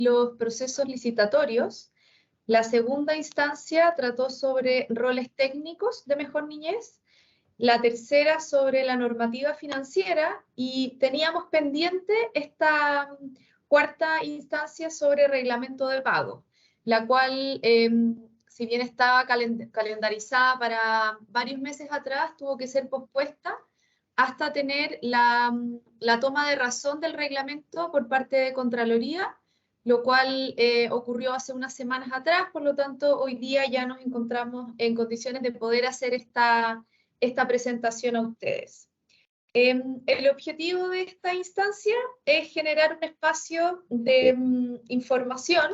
los procesos licitatorios. La segunda instancia trató sobre roles técnicos de Mejor Niñez. La tercera sobre la normativa financiera, y teníamos pendiente esta cuarta instancia sobre reglamento de pago, la cual, si bien estaba calendarizada para varios meses atrás, tuvo que ser pospuesta hasta tener la toma de razón del reglamento por parte de Contraloría, lo cual ocurrió hace unas semanas atrás. Por lo tanto, hoy día ya nos encontramos en condiciones de poder hacer esta presentación a ustedes. El objetivo de esta instancia es generar un espacio de información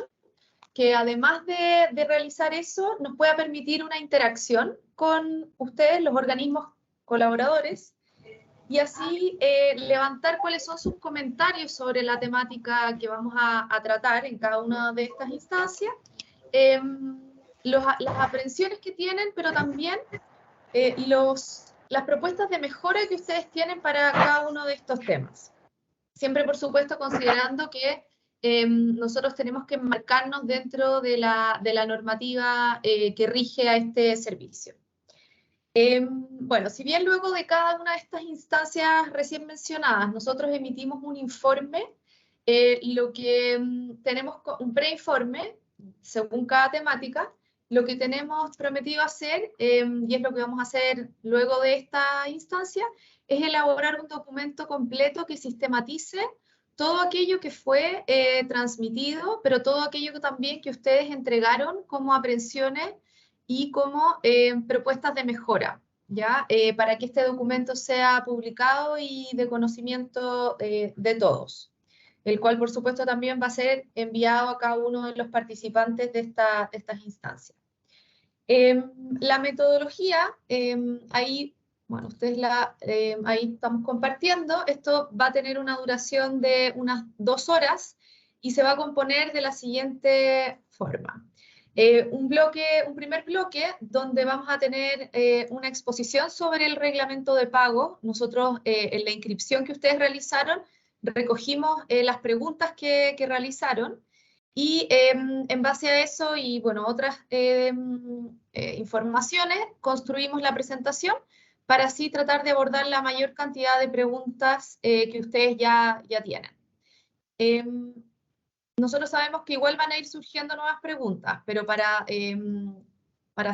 que, además de realizar eso, nos pueda permitir una interacción con ustedes, los organismos colaboradores, y así levantar cuáles son sus comentarios sobre la temática que vamos a tratar en cada una de estas instancias, las aprehensiones que tienen, pero también las propuestas de mejora que ustedes tienen para cada uno de estos temas. Siempre, por supuesto, considerando que nosotros tenemos que enmarcarnos dentro de la normativa que rige a este servicio. Bueno, si bien luego de cada una de estas instancias recién mencionadas, nosotros emitimos un informe, lo que tenemos un preinforme, según cada temática, lo que tenemos prometido hacer, y es lo que vamos a hacer luego de esta instancia, es elaborar un documento completo que sistematice todo aquello que fue transmitido, pero todo aquello también que ustedes entregaron como aprehensiones y como propuestas de mejora, ¿ya? Para que este documento sea publicado y de conocimiento de todos, el cual, por supuesto, también va a ser enviado a cada uno de los participantes de estas instancias. La metodología, ahí, bueno, ustedes ahí estamos compartiendo. Esto va a tener una duración de unas 2 horas y se va a componer de la siguiente forma. Un primer bloque donde vamos a tener una exposición sobre el reglamento de pago. Nosotros, en la inscripción que ustedes realizaron, recogimos las preguntas que realizaron, y en base a eso y, bueno, otras informaciones, construimos la presentación para así tratar de abordar la mayor cantidad de preguntas que ustedes ya tienen. Nosotros sabemos que igual van a ir surgiendo nuevas preguntas, pero para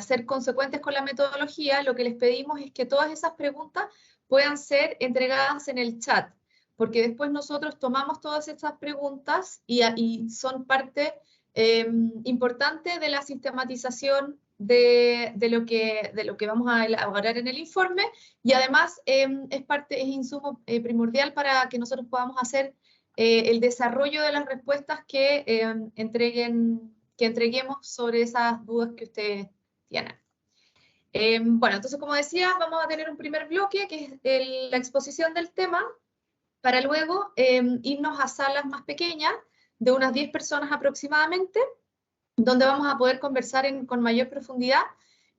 ser consecuentes con la metodología, lo que les pedimos es que todas esas preguntas puedan ser entregadas en el chat, porque después nosotros tomamos todas estas preguntas y son parte importante de la sistematización de lo que vamos a elaborar en el informe, y además es insumo primordial para que nosotros podamos hacer el desarrollo de las respuestas que entreguemos sobre esas dudas que ustedes tienen. Bueno, entonces, como decía, vamos a tener un primer bloque, que es la exposición del tema, para luego irnos a salas más pequeñas, de unas 10 personas aproximadamente, donde vamos a poder conversar con mayor profundidad,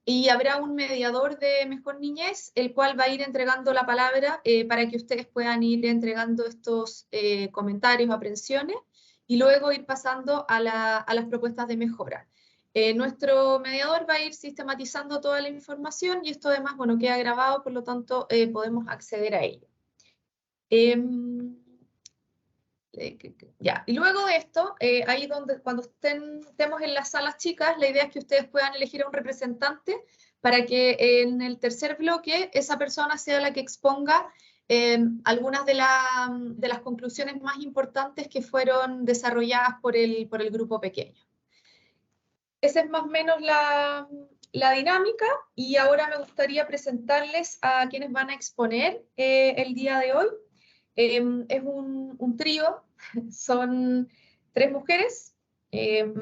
y habrá un mediador de Mejor Niñez, el cual va a ir entregando la palabra para que ustedes puedan ir entregando estos comentarios, aprehensiones, y luego ir pasando a las propuestas de mejora. Nuestro mediador va a ir sistematizando toda la información, y esto además, bueno, queda grabado, por lo tanto podemos acceder a ello. Ya. Y luego de esto, ahí cuando estemos en las salas chicas, la idea es que ustedes puedan elegir a un representante para que en el tercer bloque esa persona sea la que exponga algunas de las conclusiones más importantes que fueron desarrolladas por el grupo pequeño. Esa es más o menos la dinámica, y ahora me gustaría presentarles a quienes van a exponer el día de hoy. Es un trío, son 3 mujeres,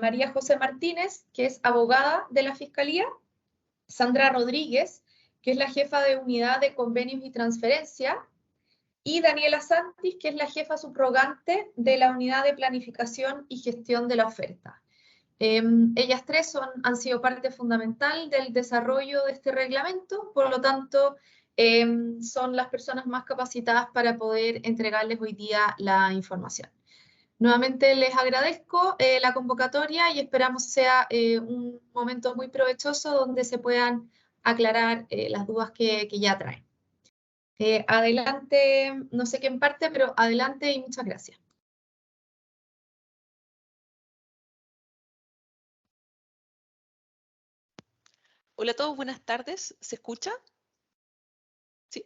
María José Martínez, que es abogada de la Fiscalía, Sandra Rodríguez, que es la jefa de unidad de convenios y transferencia, y Daniela Santis, que es la jefa subrogante de la unidad de planificación y gestión de la oferta. Ellas 3 han sido parte fundamental del desarrollo de este reglamento, por lo tanto, son las personas más capacitadas para poder entregarles hoy día la información. Nuevamente les agradezco la convocatoria y esperamos sea un momento muy provechoso donde se puedan aclarar las dudas que ya traen. Adelante, no sé quién parte, pero adelante y muchas gracias. Hola a todos, buenas tardes. ¿Se escucha? Sí.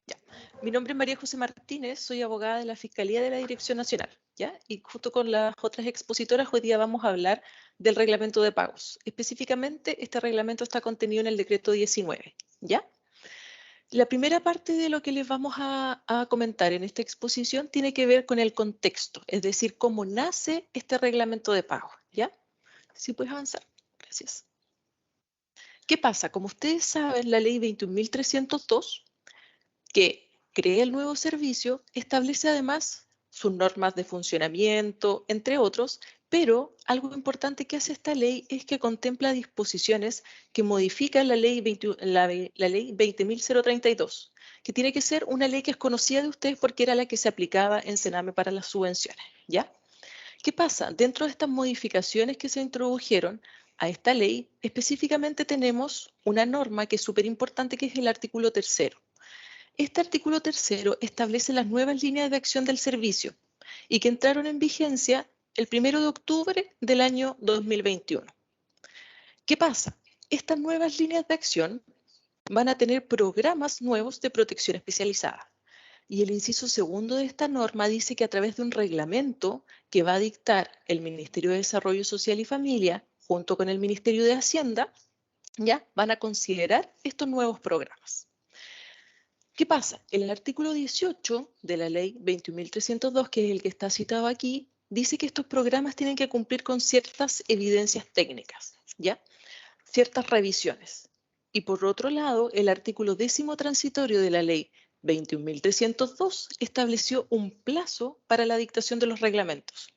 Ya. Mi nombre es María José Martínez, soy abogada de la Fiscalía de la Dirección Nacional, ¿ya? Y junto con las otras expositoras hoy día vamos a hablar del reglamento de pagos. Específicamente, este reglamento está contenido en el decreto 19, ¿ya? La primera parte de lo que les vamos a comentar en esta exposición tiene que ver con el contexto, es decir, cómo nace este reglamento de pagos, ¿ya? Si puedes avanzar. Gracias. ¿Qué pasa? Como ustedes saben, la ley 21.302, que crea el nuevo servicio, establece además sus normas de funcionamiento, entre otros, pero algo importante que hace esta ley es que contempla disposiciones que modifican la ley 20.032, que tiene que ser una ley que es conocida de ustedes porque era la que se aplicaba en Sename para las subvenciones, ¿ya? ¿Qué pasa? Dentro de estas modificaciones que se introdujeron a esta ley, específicamente tenemos una norma que es súper importante, que es el artículo 3º. Este artículo 3º establece las nuevas líneas de acción del servicio y que entraron en vigencia el 1 de octubre del año 2021. ¿Qué pasa? Estas nuevas líneas de acción van a tener programas nuevos de protección especializada. Y el inciso segundo de esta norma dice que a través de un reglamento que va a dictar el Ministerio de Desarrollo Social y Familia, junto con el Ministerio de Hacienda, ya van a considerar estos nuevos programas. ¿Qué pasa? El artículo 18 de la ley 21.302, que es el que está citado aquí, dice que estos programas tienen que cumplir con ciertas evidencias técnicas, ¿ya? Ciertas revisiones. Y por otro lado, el artículo 10º transitorio de la ley 21.302 estableció un plazo para la dictación de los reglamentos.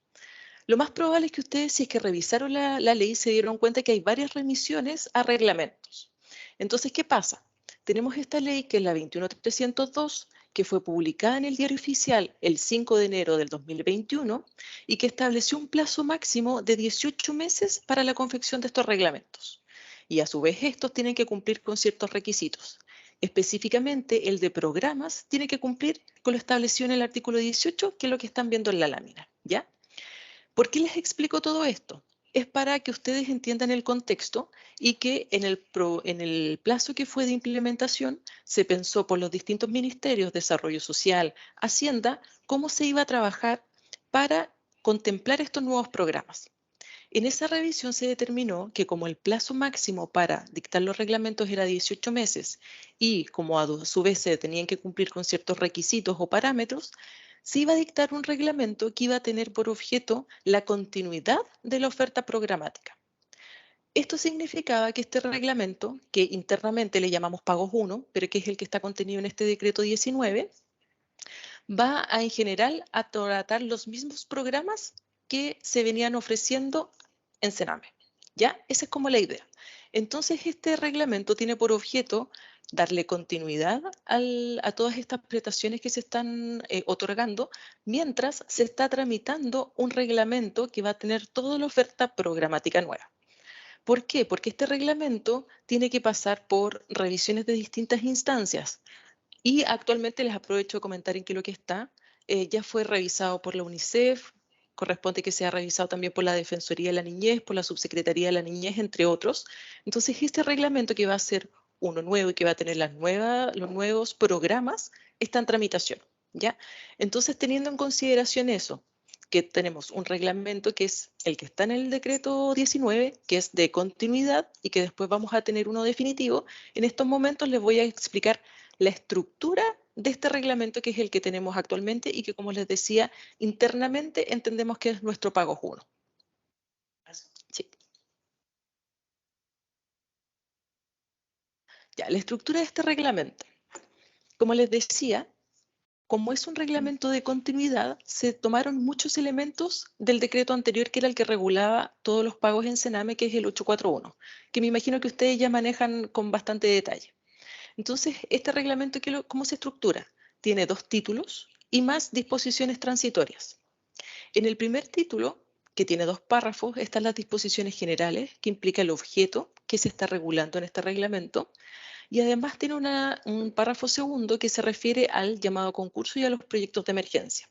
Lo más probable es que ustedes, si es que revisaron la ley, se dieron cuenta que hay varias remisiones a reglamentos. Entonces, ¿qué pasa? Tenemos esta ley, que es la 21.302, que fue publicada en el Diario Oficial el 5 de enero del 2021 y que estableció un plazo máximo de 18 meses para la confección de estos reglamentos. Y a su vez estos tienen que cumplir con ciertos requisitos. Específicamente, el de programas tiene que cumplir con lo establecido en el artículo 18, que es lo que están viendo en la lámina, ¿ya? ¿Por qué les explico todo esto? Es para que ustedes entiendan el contexto y que en el plazo que fue de implementación se pensó por los distintos ministerios, Desarrollo Social, Hacienda, cómo se iba a trabajar para contemplar estos nuevos programas. En esa revisión se determinó que como el plazo máximo para dictar los reglamentos era 18 meses y como a su vez se tenían que cumplir con ciertos requisitos o parámetros, se iba a dictar un reglamento que iba a tener por objeto la continuidad de la oferta programática. Esto significaba que este reglamento, que internamente le llamamos Pagos 1, pero que es el que está contenido en este decreto 19, va a en general a tratar los mismos programas que se venían ofreciendo en Sename. ¿Ya? Esa es como la idea. Entonces, este reglamento tiene por objeto darle continuidad a todas estas prestaciones que se están otorgando, mientras se está tramitando un reglamento que va a tener toda la oferta programática nueva. ¿Por qué? Porque este reglamento tiene que pasar por revisiones de distintas instancias. Y actualmente les aprovecho de comentar en qué lo que está. Ya fue revisado por la UNICEF, corresponde que sea revisado también por la Defensoría de la Niñez, por la Subsecretaría de la Niñez, entre otros. Entonces, este reglamento, que va a ser uno nuevo y que va a tener los nuevos programas, está en tramitación, ¿ya? Entonces, teniendo en consideración eso, que tenemos un reglamento que es el que está en el decreto 19, que es de continuidad, y que después vamos a tener uno definitivo, en estos momentos les voy a explicar la estructura de este reglamento, que es el que tenemos actualmente y que, como les decía, internamente entendemos que es nuestro Pagos 1. Sí. Ya, la estructura de este reglamento. Como les decía, como es un reglamento de continuidad, se tomaron muchos elementos del decreto anterior, que era el que regulaba todos los pagos en Sename, que es el 841, que me imagino que ustedes ya manejan con bastante detalle. Entonces, este reglamento, ¿cómo se estructura? Tiene 2 títulos y más disposiciones transitorias. En el primer título, que tiene 2 párrafos, están las disposiciones generales, que implica el objeto que se está regulando en este reglamento, y además tiene un párrafo segundo que se refiere al llamado a concurso y a los proyectos de emergencia.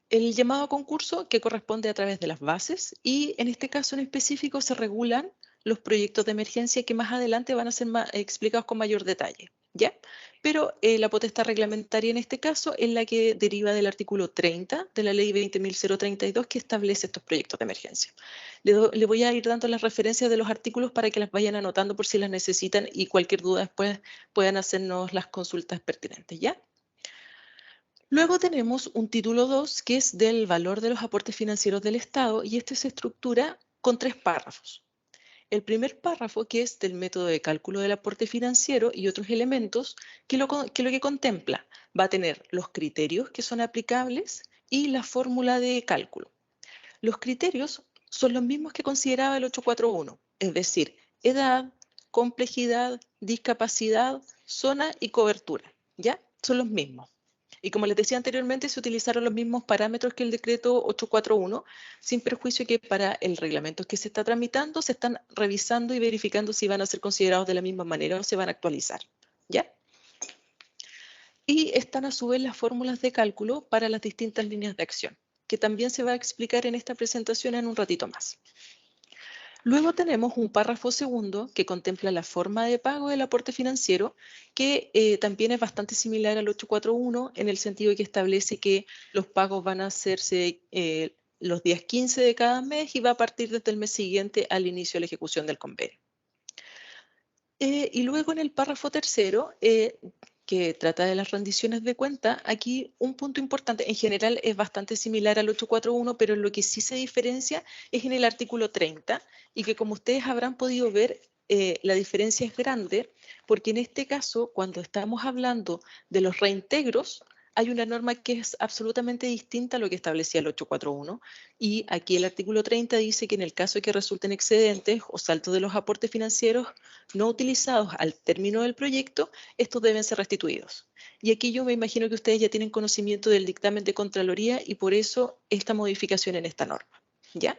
El llamado a concurso que corresponde a través de las bases y en este caso en específico se regulan los proyectos de emergencia que más adelante van a ser explicados con mayor detalle, ¿ya? Pero la potestad reglamentaria en este caso es la que deriva del artículo 30 de la ley 20.032 que establece estos proyectos de emergencia. Le voy a ir dando las referencias de los artículos para que las vayan anotando por si las necesitan y cualquier duda después puedan hacernos las consultas pertinentes, ¿ya? Luego tenemos un título 2 que es del valor de los aportes financieros del Estado y este se estructura con 3 párrafos. El primer párrafo que es del método de cálculo del aporte financiero y otros elementos que lo que contempla va a tener los criterios que son aplicables y la fórmula de cálculo. Los criterios son los mismos que consideraba el 841, es decir, edad, complejidad, discapacidad, zona y cobertura, ¿ya? Son los mismos. Y como les decía anteriormente, se utilizaron los mismos parámetros que el decreto 841, sin perjuicio que para el reglamento que se está tramitando se están revisando y verificando si van a ser considerados de la misma manera o se van a actualizar, ¿ya? Y están a su vez las fórmulas de cálculo para las distintas líneas de acción, que también se va a explicar en esta presentación en un ratito más. Luego tenemos un párrafo segundo que contempla la forma de pago del aporte financiero, que también es bastante similar al 841 en el sentido de que establece que los pagos van a hacerse los días 15 de cada mes y va a partir desde el mes siguiente al inicio de la ejecución del convenio. Y luego en el párrafo tercero, que trata de las rendiciones de cuenta, aquí un punto importante, en general es bastante similar al 841, pero lo que sí se diferencia es en el artículo 30 y que como ustedes habrán podido ver, la diferencia es grande porque en este caso, cuando estamos hablando de los reintegros, hay una norma que es absolutamente distinta a lo que establecía el 841 y aquí el artículo 30 dice que en el caso de que resulten excedentes o saltos de los aportes financieros no utilizados al término del proyecto, estos deben ser restituidos. Y aquí yo me imagino que ustedes ya tienen conocimiento del dictamen de Contraloría y por eso esta modificación en esta norma, ¿ya?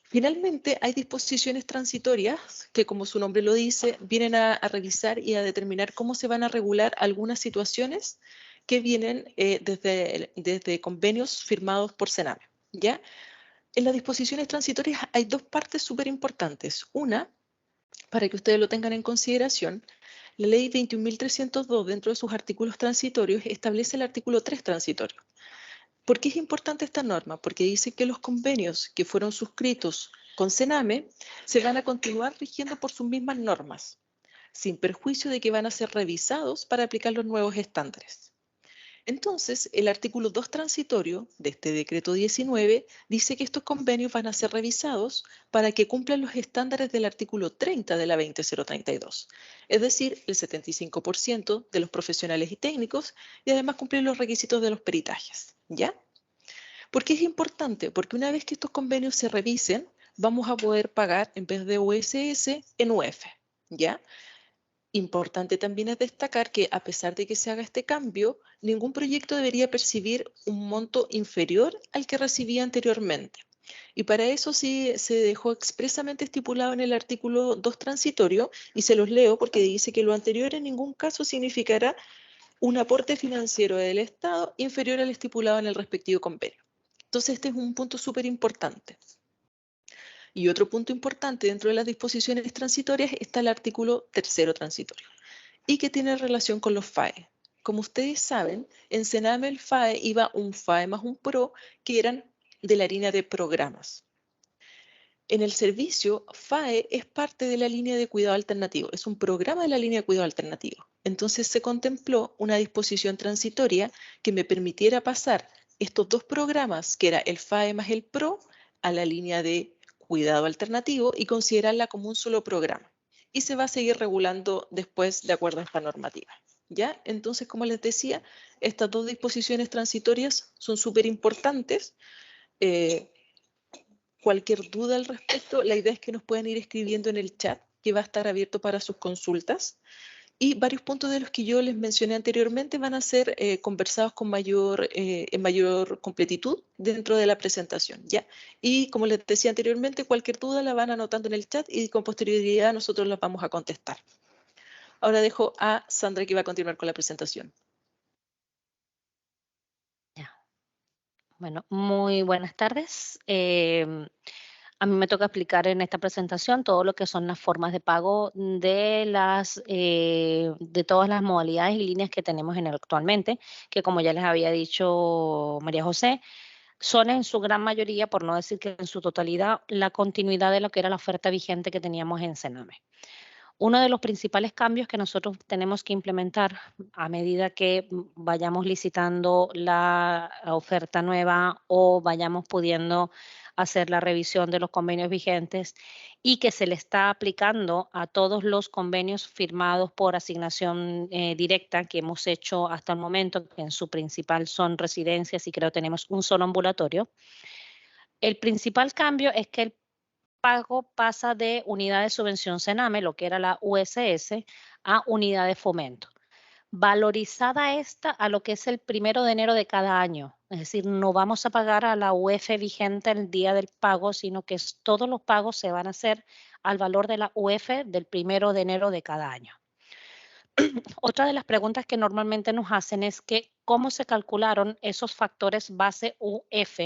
Finalmente, hay disposiciones transitorias que, como su nombre lo dice, vienen a revisar y a determinar cómo se van a regular algunas situaciones que vienen desde convenios firmados por Sename, ¿ya? En las disposiciones transitorias hay 2 partes súper importantes. Una, para que ustedes lo tengan en consideración, la ley 21.302 dentro de sus artículos transitorios establece el artículo 3 transitorio. ¿Por qué es importante esta norma? Porque dice que los convenios que fueron suscritos con Sename se van a continuar rigiendo por sus mismas normas, sin perjuicio de que van a ser revisados para aplicar los nuevos estándares. Entonces, el artículo 2 transitorio de este decreto 19 dice que estos convenios van a ser revisados para que cumplan los estándares del artículo 30 de la 20032, es decir, el 75% de los profesionales y técnicos y además cumplir los requisitos de los peritajes, ¿ya? ¿Por qué es importante? Porque una vez que estos convenios se revisen, vamos a poder pagar en vez de USS en UF, ¿ya? Importante también es destacar que a pesar de que se haga este cambio, ningún proyecto debería percibir un monto inferior al que recibía anteriormente. Y para eso sí se dejó expresamente estipulado en el artículo 2 transitorio, y se los leo porque dice que lo anterior en ningún caso significará un aporte financiero del Estado inferior al estipulado en el respectivo convenio. Entonces este es un punto súper importante. Y otro punto importante dentro de las disposiciones transitorias está el artículo 3 transitorio y que tiene relación con los FAE. Como ustedes saben, en Sename el FAE iba un FAE más un PRO que eran de la línea de programas. En el servicio, FAE es parte de la línea de cuidado alternativo, es un programa de la línea de cuidado alternativo. Entonces se contempló una disposición transitoria que me permitiera pasar estos 2 programas, que era el FAE más el PRO, a la línea de cuidado alternativo y considerarla como un solo programa. Y se va a seguir regulando después de acuerdo a esta normativa, ¿ya? Entonces, como les decía, estas 2 disposiciones transitorias son súper importantes. Cualquier duda al respecto, la idea es que nos puedan ir escribiendo en el chat, que va a estar abierto para sus consultas. Y varios puntos de los que yo les mencioné anteriormente van a ser conversados con en mayor completitud dentro de la presentación, ¿ya? Y como les decía anteriormente, cualquier duda la van anotando en el chat y con posterioridad nosotros las vamos a contestar. Ahora dejo a Sandra que va a continuar con la presentación. Ya. Bueno, muy buenas tardes. A mí me toca explicar en esta presentación todo lo que son las formas de pago de todas las modalidades y líneas que tenemos actualmente, que como ya les había dicho María José, son en su gran mayoría, por no decir que en su totalidad, la continuidad de lo que era la oferta vigente que teníamos en Sename. Uno de los principales cambios que nosotros tenemos que implementar a medida que vayamos licitando la oferta nueva o vayamos pudiendo hacer la revisión de los convenios vigentes y que se le está aplicando a todos los convenios firmados por asignación directa que hemos hecho hasta el momento, que en su principal son residencias y creo tenemos un solo ambulatorio. El principal cambio es que el pago pasa de unidad de subvención Sename, lo que era la USS, a unidad de fomento. Valorizada esta a lo que es el 1 de enero de cada año. Es decir, no vamos a pagar a la UF vigente el día del pago, sino que todos los pagos se van a hacer al valor de la UF del 1 de enero de cada año. Otra de las preguntas que normalmente nos hacen es que cómo se calcularon esos factores base UF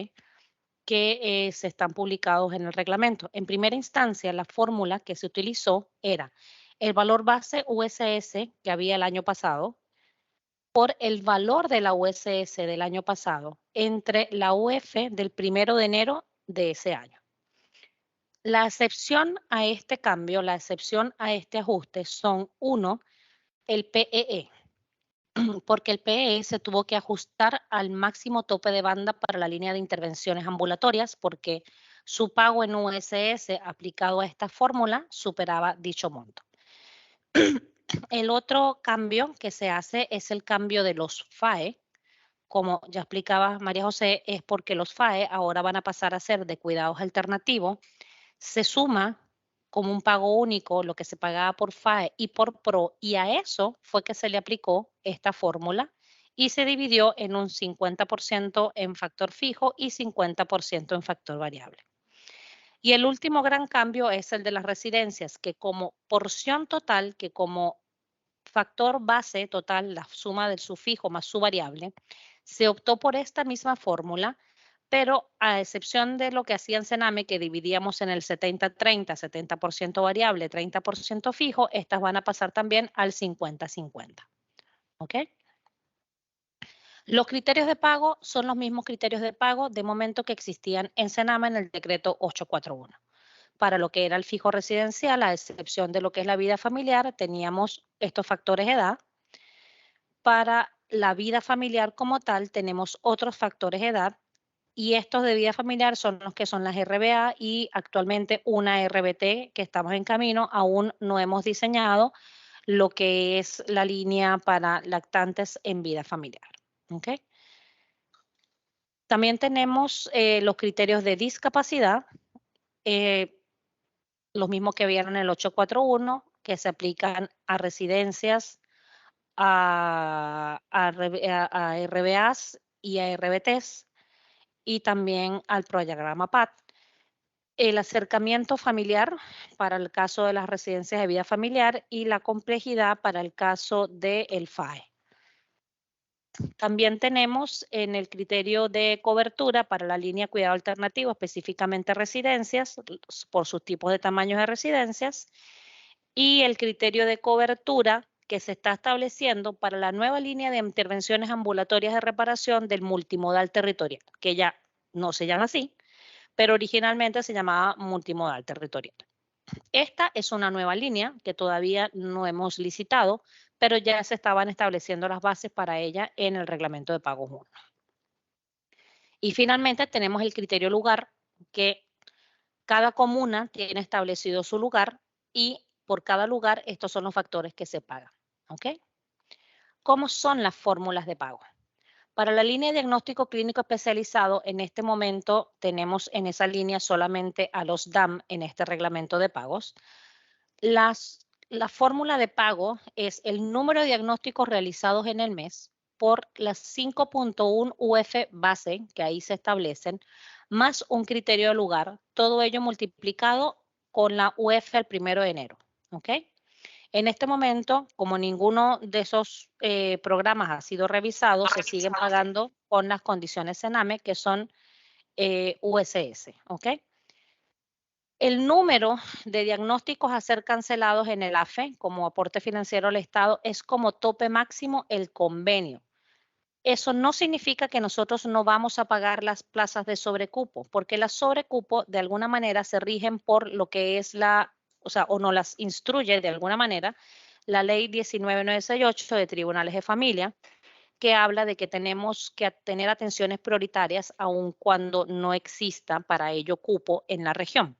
que se están publicados en el reglamento. En primera instancia, la fórmula que se utilizó era el valor base USS que había el año pasado por el valor de la USS del año pasado entre la UF del 1 de enero de ese año. La excepción a este cambio, la excepción a este ajuste son, uno, el PEE, porque el PEE se tuvo que ajustar al máximo tope de banda para la línea de intervenciones ambulatorias porque su pago en USS aplicado a esta fórmula superaba dicho monto. El otro cambio que se hace es el cambio de los FAE. Como ya explicaba María José, es porque los FAE ahora van a pasar a ser de cuidados alternativos. Se suma como un pago único lo que se pagaba por FAE y por PRO, y a eso fue que se le aplicó esta fórmula y se dividió en un 50% en factor fijo y 50% en factor variable. Y el último gran cambio es el de las residencias, que como porción total, que como factor base total, la suma del su fijo más su variable, se optó por esta misma fórmula, pero a excepción de lo que hacía en Sename, que dividíamos en el 70-30, 70% variable, 30% fijo, estas van a pasar también al 50-50. ¿Ok? Los criterios de pago son los mismos criterios de pago de momento que existían en Sename en el decreto 841. Para lo que era el fijo residencial, a excepción de lo que es la vida familiar, teníamos estos factores de edad. Para la vida familiar como tal, tenemos otros factores de edad y estos de vida familiar son los que son las RBA y actualmente una RBT que estamos en camino. Aún no hemos diseñado lo que es la línea para lactantes en vida familiar. ¿Okay? También tenemos los criterios de discapacidad, los mismos que vieron en el 841, que se aplican a residencias, a RBAs y a RBTs y también al programa PAT. El acercamiento familiar para el caso de las residencias de vida familiar y la complejidad para el caso del FAE. También tenemos en el criterio de cobertura para la línea cuidado alternativo, específicamente residencias, por sus tipos de tamaños de residencias, y el criterio de cobertura que se está estableciendo para la nueva línea de intervenciones ambulatorias de reparación del multimodal territorial, que ya no se llama así, pero originalmente se llamaba multimodal territorial. Esta es una nueva línea que todavía no hemos licitado, pero ya se estaban estableciendo las bases para ella en el reglamento de pagos 1. Y finalmente tenemos el criterio lugar, que cada comuna tiene establecido su lugar y por cada lugar estos son los factores que se pagan. ¿Ok? ¿Cómo son las fórmulas de pago? Para la línea de diagnóstico clínico especializado, en este momento tenemos en esa línea solamente a los DAM en este reglamento de pagos. la fórmula de pago es el número de diagnósticos realizados en el mes por las 5.1 UF base que ahí se establecen, más un criterio de lugar, todo ello multiplicado con la UF el 1 de enero. ¿Ok? En este momento, como ninguno de esos programas ha sido revisado, se siguen pagando con las condiciones CENAME, que son USS. ¿Ok? El número de diagnósticos a ser cancelados en el AFE como aporte financiero al Estado es como tope máximo el convenio. Eso no significa que nosotros no vamos a pagar las plazas de sobrecupo, porque las sobrecupo de alguna manera se rigen por lo que es o no las instruye de alguna manera la ley 19968 de tribunales de familia, que habla de que tenemos que tener atenciones prioritarias aun cuando no exista para ello cupo en la región.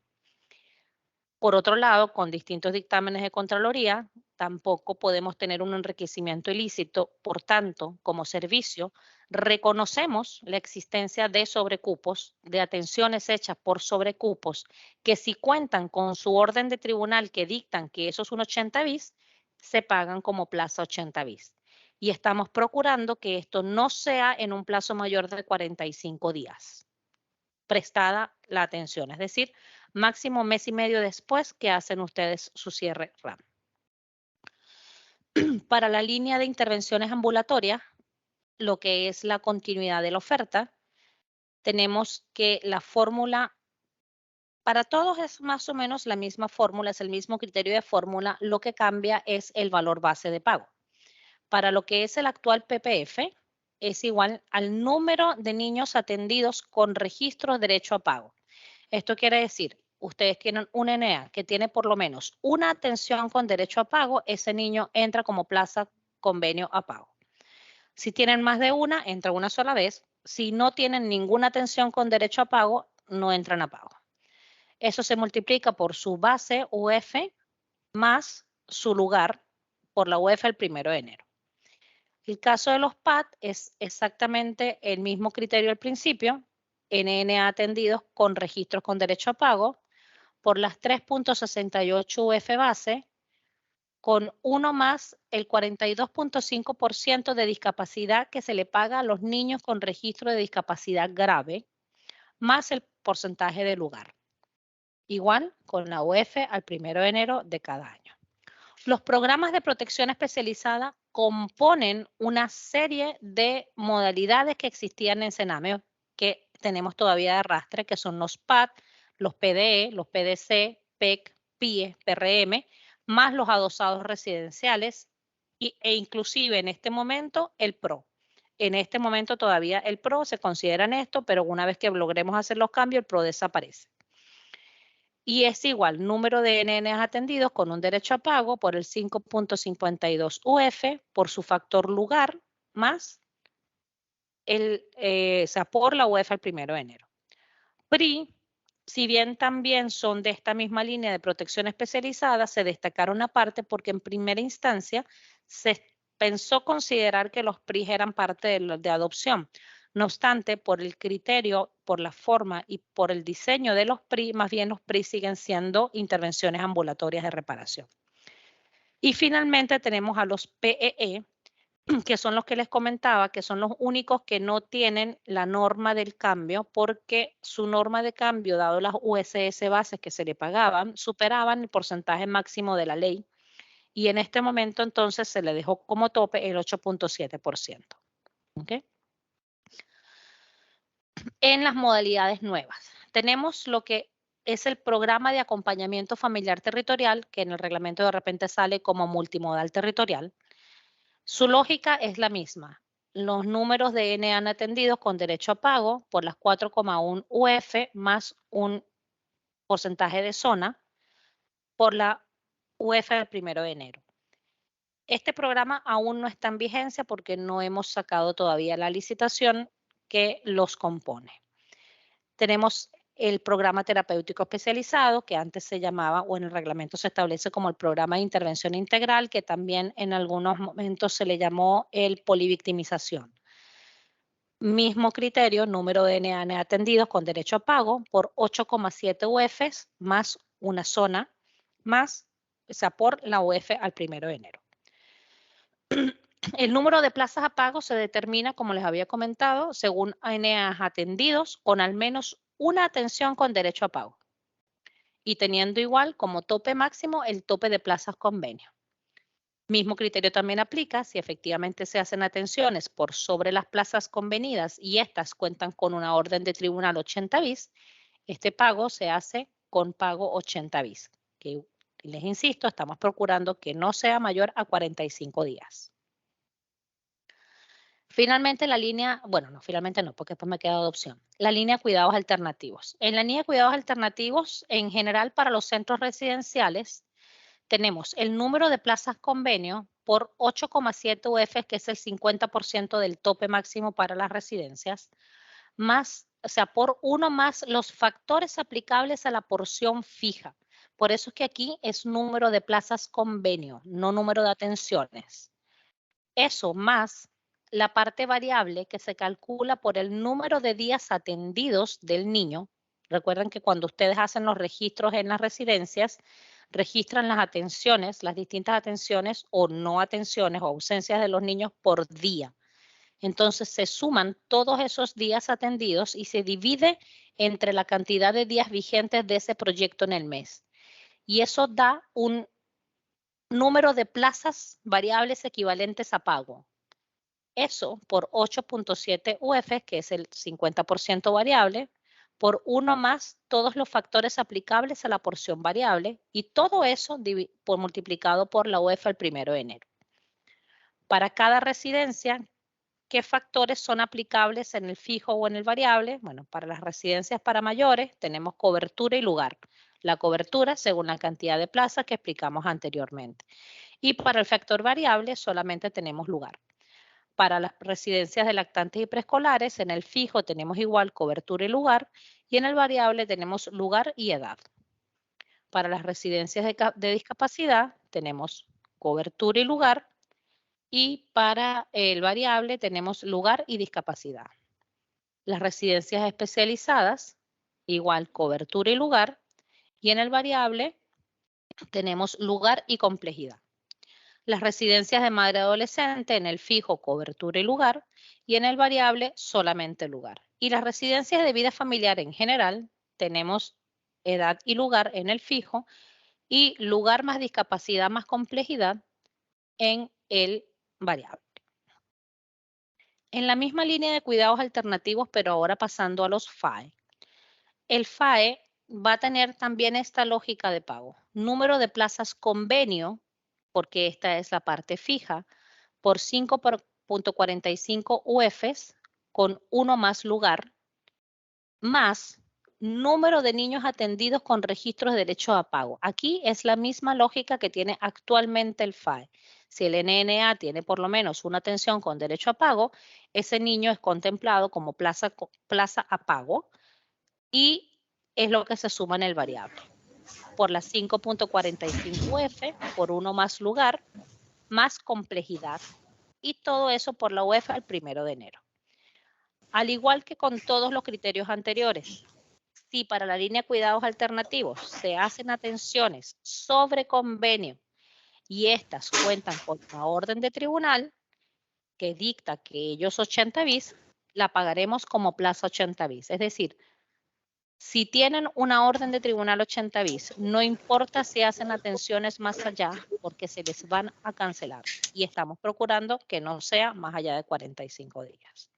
Por otro lado, con distintos dictámenes de Contraloría, tampoco podemos tener un enriquecimiento ilícito. Por tanto, como servicio, reconocemos la existencia de sobrecupos, de atenciones hechas por sobrecupos, que si cuentan con su orden de tribunal que dictan que eso es un 80 bis, se pagan como plaza 80 bis. Y estamos procurando que esto no sea en un plazo mayor de 45 días prestada la atención, es decir, máximo mes y medio después que hacen ustedes su cierre RAM. Para la línea de intervenciones ambulatorias, lo que es la continuidad de la oferta, tenemos que la fórmula, para todos es más o menos la misma fórmula, es el mismo criterio de fórmula, lo que cambia es el valor base de pago. Para lo que es el actual PPF, es igual al número de niños atendidos con registro de derecho a pago. Esto quiere decir, ustedes tienen un NEA que tiene por lo menos una atención con derecho a pago, ese niño entra como plaza convenio a pago. Si tienen más de una, entra una sola vez. Si no tienen ninguna atención con derecho a pago, no entran a pago. Eso se multiplica por su base UF más su lugar por la UF el 1 de enero. El caso de los PAD es exactamente el mismo criterio al principio, NNA atendidos con registros con derecho a pago por las 3.68 UF base, con uno más el 42.5% de discapacidad que se le paga a los niños con registro de discapacidad grave, más el porcentaje de lugar. Igual con la UF al 1 de enero de cada año. Los programas de protección especializada componen una serie de modalidades que existían en CENAME, que tenemos todavía de arrastre, que son los PAD, los PDE, los PDC, PEC, PIE, PRM, más los adosados residenciales e inclusive en este momento el PRO. En este momento todavía el PRO se considera en esto, pero una vez que logremos hacer los cambios, el PRO desaparece. Y es igual, número de NNs atendidos con un derecho a pago por el 5.52 UF por su factor lugar más por la UF al 1 de enero. PRI, si bien también son de esta misma línea de protección especializada, se destacaron aparte porque en primera instancia se pensó considerar que los PRI eran parte de adopción. No obstante, por el criterio, por la forma y por el diseño de los PRI, más bien los PRI siguen siendo intervenciones ambulatorias de reparación. Y finalmente tenemos a los PEE, que son los que les comentaba, que son los únicos que no tienen la norma del cambio porque su norma de cambio, dado las USS bases que se le pagaban, superaban el porcentaje máximo de la ley y en este momento entonces se le dejó como tope el 8.7%. ¿Okay? En las modalidades nuevas, tenemos lo que es el programa de acompañamiento familiar territorial, que en el reglamento de repente sale como multimodal territorial. Su lógica es la misma. Los números de NAN atendidos con derecho a pago por las 4,1 UF más un porcentaje de zona por la UF del 1 de enero. Este programa aún no está en vigencia porque no hemos sacado todavía la licitación que los compone. Tenemos el programa terapéutico especializado, que antes se llamaba, o en el reglamento se establece como el programa de intervención integral, que también en algunos momentos se le llamó el polivictimización. Mismo criterio, número de NAN atendidos con derecho a pago por 8,7 UFs más una zona, más sea, por la UEF al 1 de enero. El número de plazas a pago se determina, como les había comentado, según ANEAs atendidos con al menos una atención con derecho a pago y teniendo igual como tope máximo el tope de plazas convenio. Mismo criterio también aplica si efectivamente se hacen atenciones por sobre las plazas convenidas y estas cuentan con una orden de tribunal 80 bis, este pago se hace con pago 80 bis, que les insisto, estamos procurando que no sea mayor a 45 días. Finalmente la línea, bueno, no, finalmente no, porque después me queda de opción. La línea de cuidados alternativos. En la línea de cuidados alternativos, en general para los centros residenciales, tenemos el número de plazas convenio por 8,7 UF, que es el 50% del tope máximo para las residencias, más, o sea, por uno más los factores aplicables a la porción fija. Por eso es que aquí es número de plazas convenio, no número de atenciones. Eso más la parte variable que se calcula por el número de días atendidos del niño. Recuerden que cuando ustedes hacen los registros en las residencias, registran las atenciones, las distintas atenciones o no atenciones o ausencias de los niños por día. Entonces se suman todos esos días atendidos y se divide entre la cantidad de días vigentes de ese proyecto en el mes. Y eso da un número de plazas variables equivalentes a pago. Eso por 8,7 UF, que es el 50% variable, por 1 más todos los factores aplicables a la porción variable y todo eso multiplicado por la UF al 1 de enero. Para cada residencia, ¿qué factores son aplicables en el fijo o en el variable? Bueno, para las residencias para mayores tenemos cobertura y lugar. La cobertura según la cantidad de plazas que explicamos anteriormente. Y para el factor variable solamente tenemos lugar. Para las residencias de lactantes y preescolares, en el fijo tenemos igual cobertura y lugar, y en el variable tenemos lugar y edad. Para las residencias de discapacidad tenemos cobertura y lugar, y para el variable tenemos lugar y discapacidad. Las residencias especializadas, igual cobertura y lugar, y en el variable tenemos lugar y complejidad. Las residencias de madre adolescente en el fijo cobertura y lugar y en el variable solamente lugar. Y las residencias de vida familiar en general tenemos edad y lugar en el fijo y lugar más discapacidad más complejidad en el variable. En la misma línea de cuidados alternativos, pero ahora pasando a los FAE. El FAE va a tener también esta lógica de pago. Número de plazas convenio, porque esta es la parte fija, por 5,45 UFs con 1 más lugar, más número de niños atendidos con registros de derecho a pago. Aquí es la misma lógica que tiene actualmente el FAE. Si el NNA tiene por lo menos una atención con derecho a pago, ese niño es contemplado como plaza a pago y es lo que se suma en el variable. Por las 5,45 UF, por 1 más lugar, más complejidad, y todo eso por la UEF al 1 de enero. Al igual que con todos los criterios anteriores, si para la línea de cuidados alternativos se hacen atenciones sobre convenio y estas cuentan con una orden de tribunal que dicta que ellos 80 bis, la pagaremos como plaza 80 bis. Es decir, si tienen una orden de tribunal 80 bis, no importa si hacen atenciones más allá, porque se les van a cancelar. Y estamos procurando que no sea más allá de 45 días.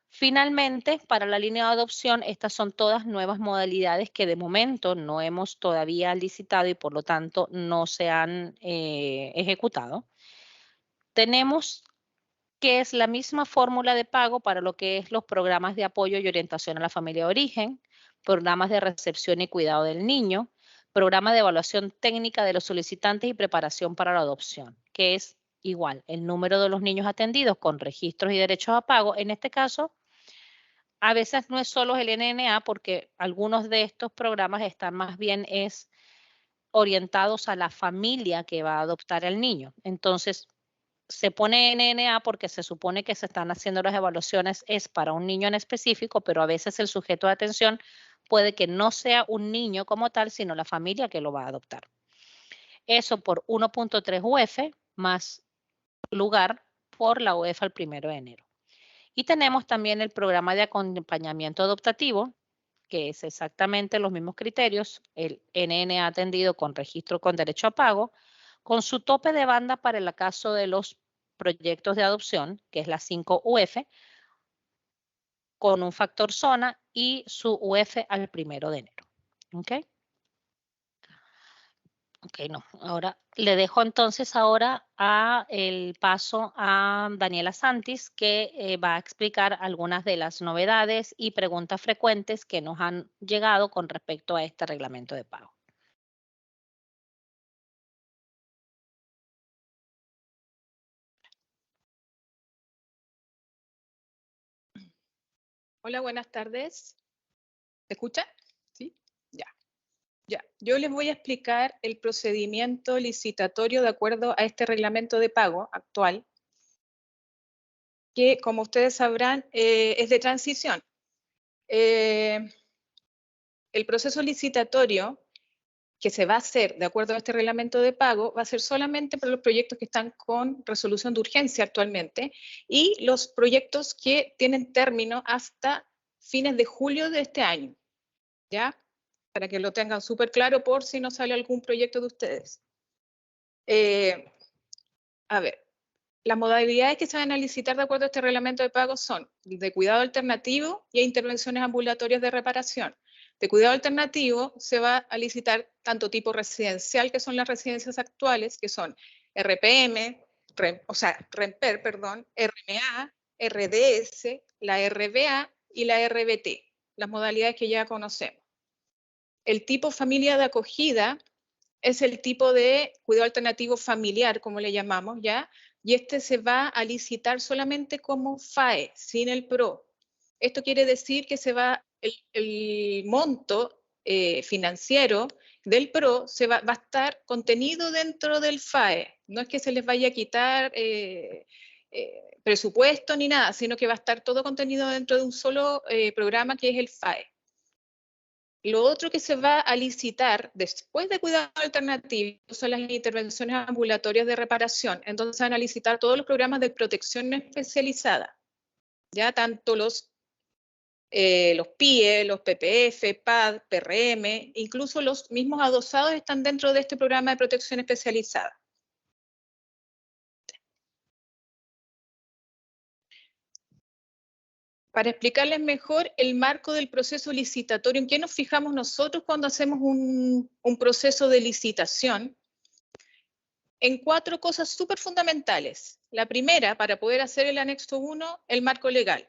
Finalmente, para la línea de adopción, estas son todas nuevas modalidades que de momento no hemos todavía licitado y por lo tanto no se han ejecutado. Tenemos que es la misma fórmula de pago para lo que es los programas de apoyo y orientación a la familia de origen, programas de recepción y cuidado del niño, programa de evaluación técnica de los solicitantes y preparación para la adopción, que es igual el número de los niños atendidos con registros y derechos a pago. En este caso, a veces no es solo el NNA porque algunos de estos programas están más bien orientados a la familia que va a adoptar al niño. Entonces, se pone NNA porque se supone que se están haciendo las evaluaciones es para un niño en específico, pero a veces el sujeto de atención puede que no sea un niño como tal, sino la familia que lo va a adoptar. Eso por 1.3 UF más lugar por la UEF al 1 de enero. Y tenemos también el programa de acompañamiento adoptativo, que es exactamente los mismos criterios, el NN atendido con registro con derecho a pago, con su tope de banda para el caso de los proyectos de adopción, que es la 5 UF, con un factor zona y su UF al 1 de enero. ¿Ok? Ok, no. Ahora le dejo entonces ahora el paso a Daniela Santis, que va a explicar algunas de las novedades y preguntas frecuentes que nos han llegado con respecto a este reglamento de pago. Hola, buenas tardes. ¿Se escucha? ¿Sí? Ya. Yo les voy a explicar el procedimiento licitatorio de acuerdo a este reglamento de pago actual, que como ustedes sabrán es de transición. El proceso licitatorio que se va a hacer de acuerdo a este reglamento de pago va a ser solamente para los proyectos que están con resolución de urgencia actualmente y los proyectos que tienen término hasta fines de julio de este año, ¿ya? Para que lo tengan súper claro por si no sale algún proyecto de ustedes. A ver, las modalidades que se van a licitar de acuerdo a este reglamento de pago son de cuidado alternativo y intervenciones ambulatorias de reparación. De cuidado alternativo se va a licitar tanto tipo residencial, que son las residencias actuales, que son RPM, REMPER, perdón, RMA, RDS, la RBA y la RBT, las modalidades que ya conocemos. El tipo familia de acogida es el tipo de cuidado alternativo familiar, como le llamamos, ¿ya? Y este se va a licitar solamente como FAE, sin el PRO. Esto quiere decir que el monto financiero del PRO va a estar contenido dentro del FAE. No es que se les vaya a quitar presupuesto ni nada, sino que va a estar todo contenido dentro de un solo programa que es el FAE. Lo otro que se va a licitar después de cuidado alternativo son las intervenciones ambulatorias de reparación. Entonces se van a licitar todos los programas de protección especializada, ya tanto los PIE, los PPF, PAD, PRM, incluso los mismos adosados están dentro de este programa de protección especializada. Para explicarles mejor el marco del proceso licitatorio, ¿en qué nos fijamos nosotros cuando hacemos un proceso de licitación? En 4 cosas súper fundamentales. La primera, para poder hacer el anexo 1, el marco legal,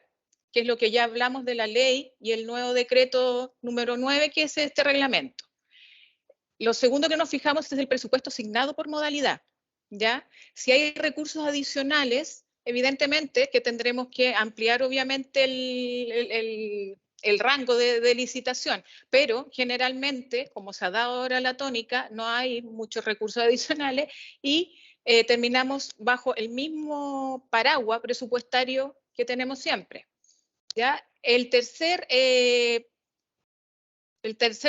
que es lo que ya hablamos de la ley y el nuevo decreto número 9, que es este reglamento. Lo segundo que nos fijamos es el presupuesto asignado por modalidad, ¿ya? Si hay recursos adicionales, evidentemente que tendremos que ampliar obviamente el rango de licitación, pero generalmente, como se ha dado ahora la tónica, no hay muchos recursos adicionales y terminamos bajo el mismo paraguas presupuestario que tenemos siempre, ¿ya? El tercer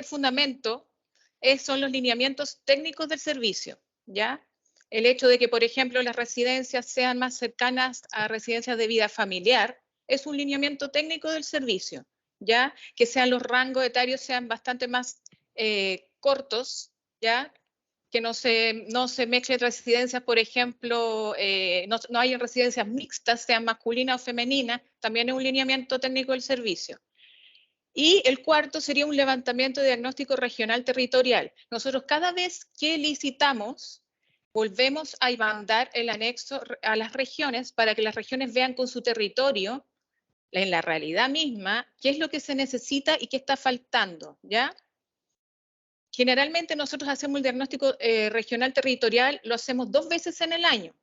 fundamento son los lineamientos técnicos del servicio, ¿ya? El hecho de que, por ejemplo, las residencias sean más cercanas a residencias de vida familiar es un lineamiento técnico del servicio, ¿ya? Que los rangos etarios sean bastante más cortos, ¿ya? Que no se mezclen residencias, por ejemplo, no hay residencias mixtas, sean masculinas o femeninas, también es un lineamiento técnico del servicio. Y el cuarto sería un levantamiento de diagnóstico regional territorial. Nosotros cada vez que licitamos, volvemos a mandar el anexo a las regiones para que las regiones vean con su territorio, en la realidad misma, qué es lo que se necesita y qué está faltando, ¿ya? Generalmente nosotros hacemos el diagnóstico regional territorial, lo hacemos 2 veces en el año,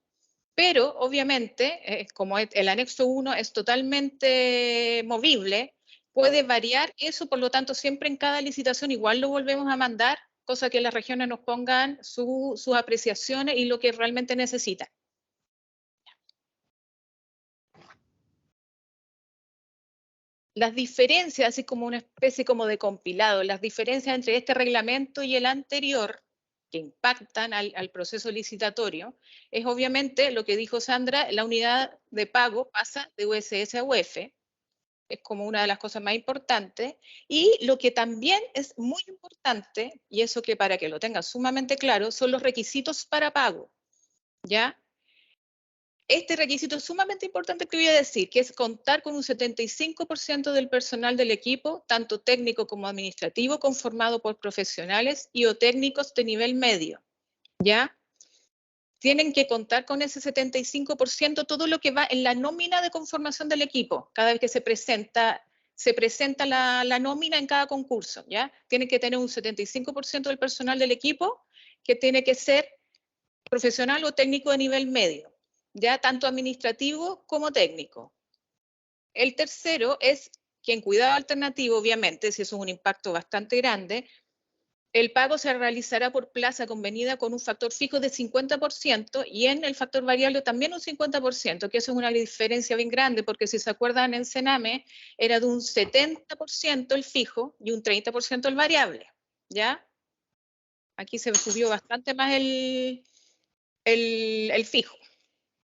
pero obviamente, como el anexo 1 es totalmente movible, puede variar eso, por lo tanto, siempre en cada licitación igual lo volvemos a mandar, cosa que las regiones nos pongan sus apreciaciones y lo que realmente necesitan. Las diferencias, así como una especie como de compilado, las diferencias entre este reglamento y el anterior que impactan al proceso licitatorio, es obviamente lo que dijo Sandra, la unidad de pago pasa de USS a UF, es como una de las cosas más importantes, y lo que también es muy importante, y eso que para que lo tengan sumamente claro, son los requisitos para pago, ¿ya? Este requisito es sumamente importante que voy a decir, que es contar con un 75% del personal del equipo, tanto técnico como administrativo, conformado por profesionales y o técnicos de nivel medio, ¿ya? Tienen que contar con ese 75%, todo lo que va en la nómina de conformación del equipo, cada vez que se presenta la nómina en cada concurso, ¿ya? Tienen que tener un 75% del personal del equipo que tiene que ser profesional o técnico de nivel medio, ya tanto administrativo como técnico. El tercero es que en cuidado alternativo, obviamente, si eso es un impacto bastante grande, el pago se realizará por plaza convenida con un factor fijo de 50% y en el factor variable también un 50%, que eso es una diferencia bien grande, porque si se acuerdan en Sename era de un 70% el fijo y un 30% el variable, ¿ya? Aquí se subió bastante más el fijo.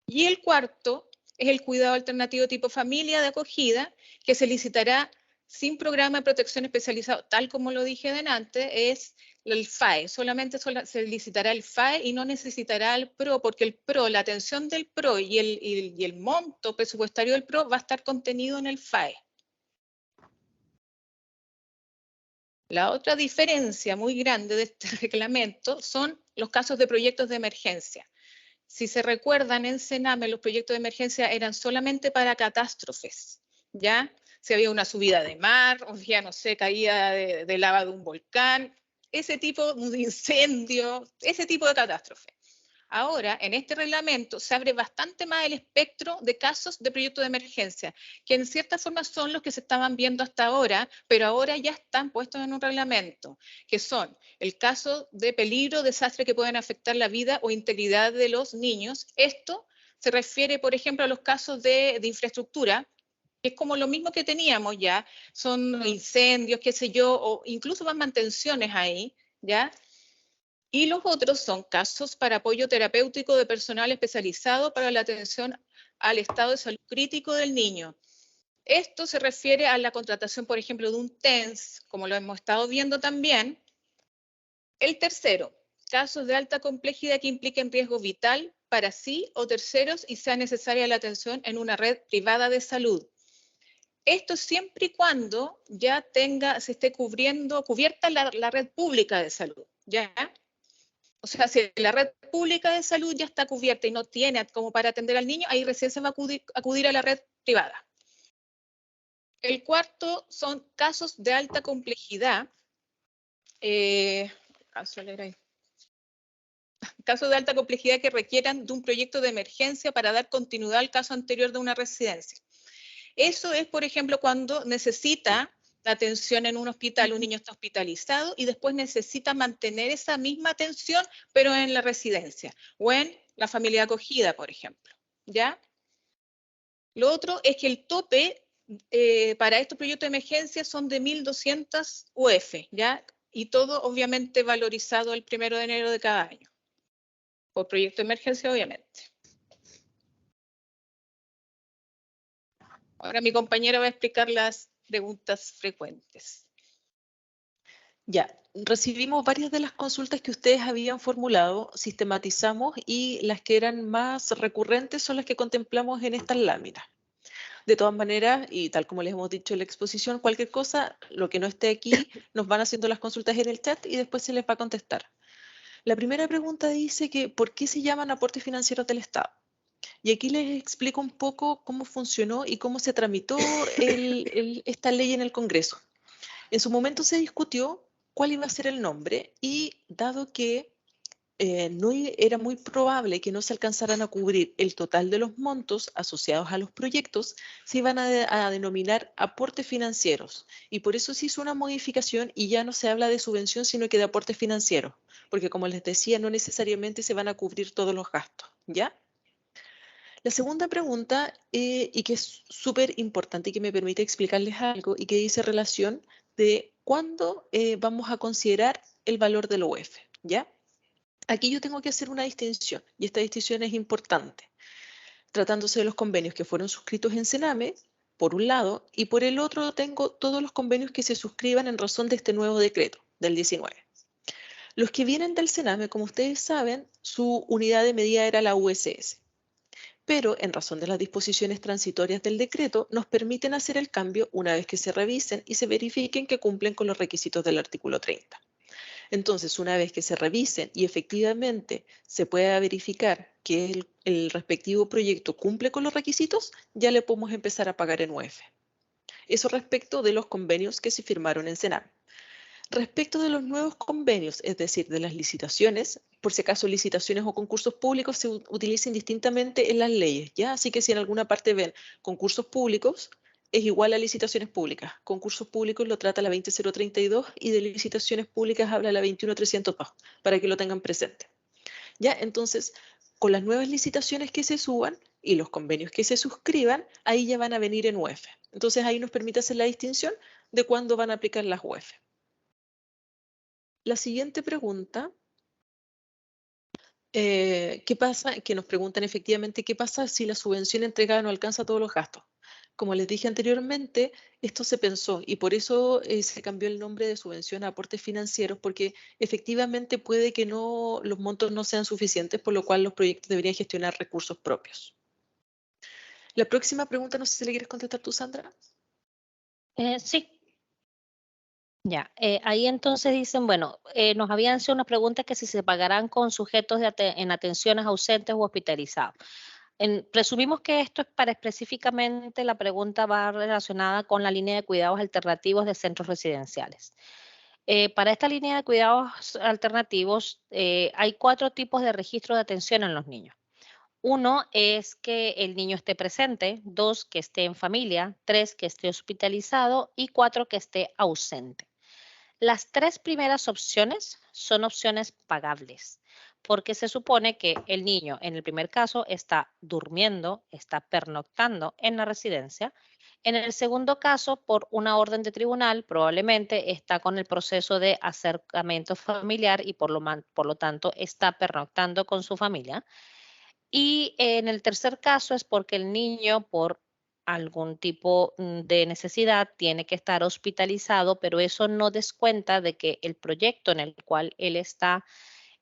Y el cuarto es el cuidado alternativo tipo familia de acogida, que se licitará sin programa de protección especializado, tal como lo dije delante, es el FAE. Solamente se licitará el FAE y no necesitará el PRO, porque el PRO, la atención del PRO y el monto presupuestario del PRO va a estar contenido en el FAE. La otra diferencia muy grande de este reglamento son los casos de proyectos de emergencia. Si se recuerdan, en Sename los proyectos de emergencia eran solamente para catástrofes, ¿ya? Si había una subida de mar, o ya no sé, caída de lava de un volcán, ese tipo de incendio, ese tipo de catástrofe. Ahora, en este reglamento se abre bastante más el espectro de casos de proyectos de emergencia, que en cierta forma son los que se estaban viendo hasta ahora, pero ahora ya están puestos en un reglamento, que son el caso de peligro, desastre que pueden afectar la vida o integridad de los niños. Esto se refiere, por ejemplo, a los casos de infraestructura, que es como lo mismo que teníamos ya, son incendios, qué sé yo, o incluso más mantenciones ahí, ¿ya? Y los otros son casos para apoyo terapéutico de personal especializado para la atención al estado de salud crítico del niño. Esto se refiere a la contratación, por ejemplo, de un TENS, como lo hemos estado viendo también. El tercero, casos de alta complejidad que impliquen riesgo vital para sí o terceros y sea necesaria la atención en una red privada de salud. Esto siempre y cuando ya se esté cubierta la red pública de salud, ¿ya? O sea, si la red pública de salud ya está cubierta y no tiene como para atender al niño, ahí recién se va a acudir a la red privada. El cuarto son casos de alta complejidad. Casos de alta complejidad que requieran de un proyecto de emergencia para dar continuidad al caso anterior de una residencia. Eso es, por ejemplo, cuando necesita la atención en un hospital, un niño está hospitalizado y después necesita mantener esa misma atención, pero en la residencia o en la familia acogida, por ejemplo, ¿ya? Lo otro es que el tope para estos proyectos de emergencia son de 1.200 UF, ¿ya? Y todo obviamente valorizado el 1 de enero de cada año, por proyecto de emergencia, obviamente. Ahora mi compañera va a explicar las preguntas frecuentes. Ya, recibimos varias de las consultas que ustedes habían formulado, sistematizamos y las que eran más recurrentes son las que contemplamos en estas láminas. De todas maneras, y tal como les hemos dicho en la exposición, cualquier cosa, lo que no esté aquí, nos van haciendo las consultas en el chat y después se les va a contestar. La primera pregunta dice que ¿por qué se llaman aportes financieros del Estado? Y aquí les explico un poco cómo funcionó y cómo se tramitó esta ley en el Congreso. En su momento se discutió cuál iba a ser el nombre y dado que no era muy probable que no se alcanzaran a cubrir el total de los montos asociados a los proyectos, se iban a denominar aportes financieros. Y por eso se hizo una modificación y ya no se habla de subvención, sino que de aportes financieros. Porque como les decía, no necesariamente se van a cubrir todos los gastos, ¿ya? La segunda pregunta, y que es súper importante y que me permite explicarles algo, y que dice relación de cuándo vamos a considerar el valor del UF, ¿ya? Aquí yo tengo que hacer una distinción, y esta distinción es importante, tratándose de los convenios que fueron suscritos en Sename, por un lado, y por el otro tengo todos los convenios que se suscriban en razón de este nuevo decreto del 19. Los que vienen del Sename, como ustedes saben, su unidad de medida era la USS. Pero en razón de las disposiciones transitorias del decreto, nos permiten hacer el cambio una vez que se revisen y se verifiquen que cumplen con los requisitos del artículo 30. Entonces, una vez que se revisen y efectivamente se pueda verificar que el respectivo proyecto cumple con los requisitos, ya le podemos empezar a pagar en UF. Eso respecto de los convenios que se firmaron en Sename. Respecto de los nuevos convenios, es decir, de las licitaciones, por si acaso licitaciones o concursos públicos se utilicen distintamente en las leyes, ¿ya? Así que si en alguna parte ven concursos públicos, es igual a licitaciones públicas. Concursos públicos lo trata la 20032 y de licitaciones públicas habla la 21302, para que lo tengan presente. ¿Ya? Entonces, con las nuevas licitaciones que se suban y los convenios que se suscriban, ahí ya van a venir en UF. Entonces, ahí nos permite hacer la distinción de cuándo van a aplicar las UF. La siguiente pregunta, ¿qué pasa? Que nos preguntan efectivamente qué pasa si la subvención entregada no alcanza todos los gastos. Como les dije anteriormente, esto se pensó y por eso se cambió el nombre de subvención a aportes financieros, porque efectivamente puede que los montos no sean suficientes, por lo cual los proyectos deberían gestionar recursos propios. La próxima pregunta, no sé si le quieres contestar tú, Sandra. Sí. Ya, ahí entonces dicen, bueno, nos habían hecho una pregunta que si se pagarán con sujetos en atenciones ausentes u hospitalizados. Presumimos que esto es para específicamente la pregunta va relacionada con la línea de cuidados alternativos de centros residenciales. Para esta línea de cuidados alternativos hay 4 tipos de registro de atención en los niños. 1 es que el niño esté presente, 2 que esté en familia, 3 que esté hospitalizado y 4 que esté ausente. Las 3 primeras opciones son opciones pagables, porque se supone que el niño, en el primer caso, está durmiendo, está pernoctando en la residencia. En el segundo caso, por una orden de tribunal, probablemente está con el proceso de acercamiento familiar y por lo tanto está pernoctando con su familia. Y en el tercer caso es porque el niño, por algún tipo de necesidad, tiene que estar hospitalizado, pero eso no descuenta de que el proyecto en el cual él está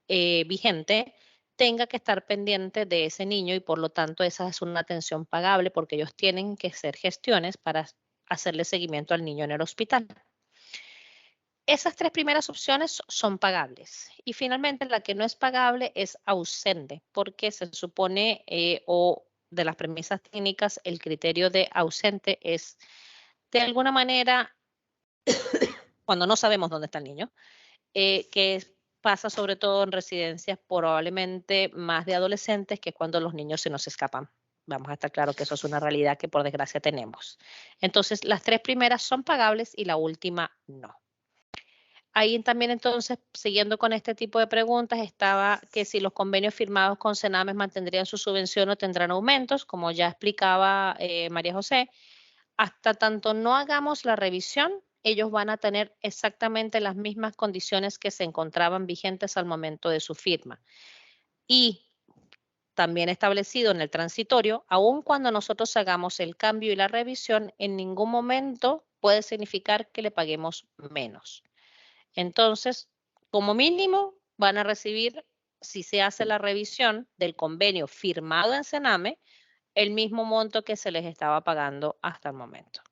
vigente tenga que estar pendiente de ese niño y por lo tanto esa es una atención pagable porque ellos tienen que hacer gestiones para hacerle seguimiento al niño en el hospital. Esas 3 primeras opciones son pagables y finalmente la que no es pagable es ausente porque se supone o de las premisas técnicas el criterio de ausente es de alguna manera cuando no sabemos dónde está el niño, que pasa sobre todo en residencias probablemente más de adolescentes que cuando los niños se nos escapan. Vamos a estar claros que eso es una realidad que por desgracia tenemos. Entonces las 3 primeras son pagables y la última no. Ahí también entonces, siguiendo con este tipo de preguntas, estaba que si los convenios firmados con Senames mantendrían su subvención o tendrán aumentos, como ya explicaba María José, hasta tanto no hagamos la revisión, ellos van a tener exactamente las mismas condiciones que se encontraban vigentes al momento de su firma. Y también establecido en el transitorio, aun cuando nosotros hagamos el cambio y la revisión, en ningún momento puede significar que le paguemos menos. Entonces, como mínimo, van a recibir, si se hace la revisión del convenio firmado en Sename, el mismo monto que se les estaba pagando hasta el momento.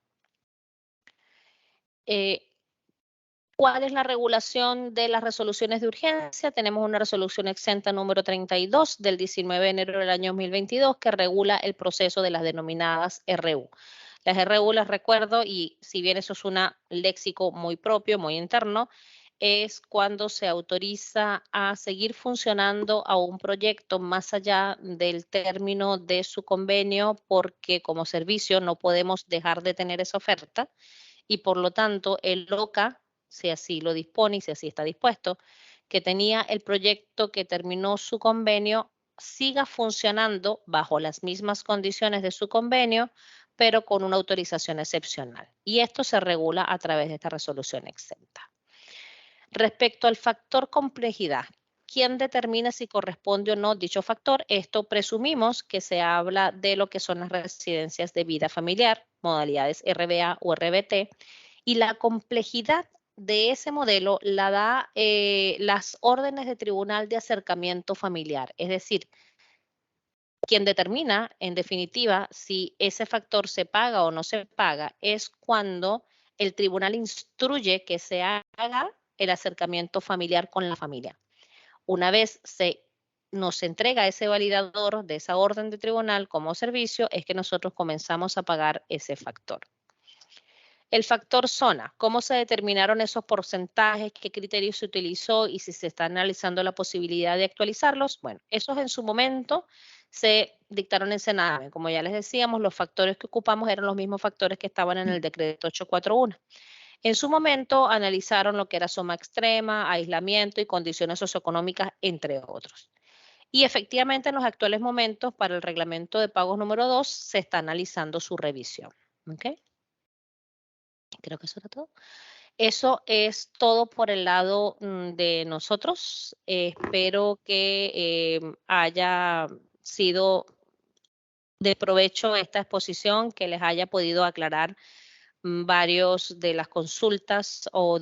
¿Cuál es la regulación de las resoluciones de urgencia? Tenemos una resolución exenta número 32 del 19 de enero del año 2022 que regula el proceso de las denominadas RU. Las RU, les recuerdo, y si bien eso es un léxico muy propio, muy interno, es cuando se autoriza a seguir funcionando a un proyecto más allá del término de su convenio porque como servicio no podemos dejar de tener esa oferta y por lo tanto el OCA, si así lo dispone y si así está dispuesto, que tenía el proyecto que terminó su convenio, siga funcionando bajo las mismas condiciones de su convenio, pero con una autorización excepcional. Y esto se regula a través de esta resolución exenta. Respecto al factor complejidad, ¿quién determina si corresponde o no dicho factor? Esto presumimos que se habla de lo que son las residencias de vida familiar, modalidades RBA o RBT, y la complejidad de ese modelo la da las órdenes de tribunal de acercamiento familiar, es decir, quien determina, en definitiva, si ese factor se paga o no se paga es cuando el tribunal instruye que se haga el acercamiento familiar con la familia. Una vez nos entrega ese validador de esa orden de tribunal como servicio, es que nosotros comenzamos a pagar ese factor. El factor zona, ¿cómo se determinaron esos porcentajes? ¿Qué criterios se utilizó? Y si se está analizando la posibilidad de actualizarlos. Bueno, esos en su momento se dictaron en Sename. Como ya les decíamos, los factores que ocupamos eran los mismos factores que estaban en el decreto 841. En su momento analizaron lo que era suma extrema, aislamiento y condiciones socioeconómicas, entre otros. Y efectivamente en los actuales momentos para el reglamento de pagos número 2 se está analizando su revisión. ¿Okay? Creo que eso era todo. Eso es todo por el lado de nosotros. Espero que haya sido de provecho esta exposición, que les haya podido aclarar varios de las consultas o